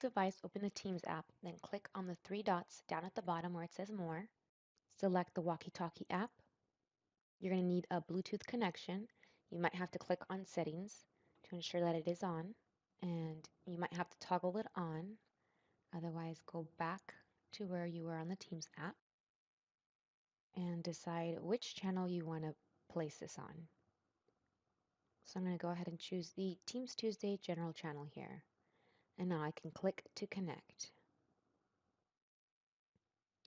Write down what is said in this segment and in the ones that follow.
device, open the Teams app, then click on the three dots down at the bottom where it says More. Select the Walkie Talkie app. You're going to need a Bluetooth connection. You might have to click on Settings to ensure that it is on, and you might have to toggle it on. Otherwise, go back to where you were on the Teams app and decide which channel you want to place this on. So I'm going to go ahead and choose the Teams Tuesday General channel here. And now I can click to connect.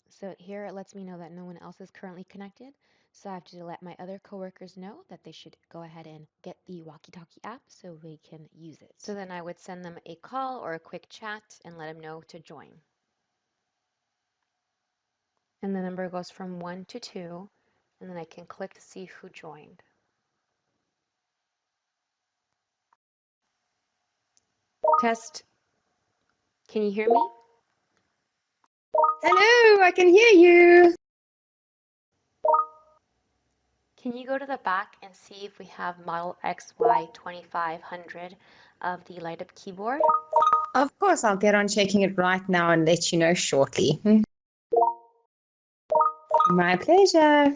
So here it lets me know that no one else is currently connected. So I have to let my other coworkers know that they should go ahead and get the Walkie Talkie app so they can use it. So then I would send them a call or a quick chat and let them know to join. And the number goes from 1 to 2, and then I can click to see who joined. Test. Can you hear me? Hello, I can hear you. Can you go to the back and see if we have model XY2500 of the light up keyboard? Of course, I'll get on checking it right now and let you know shortly. My pleasure.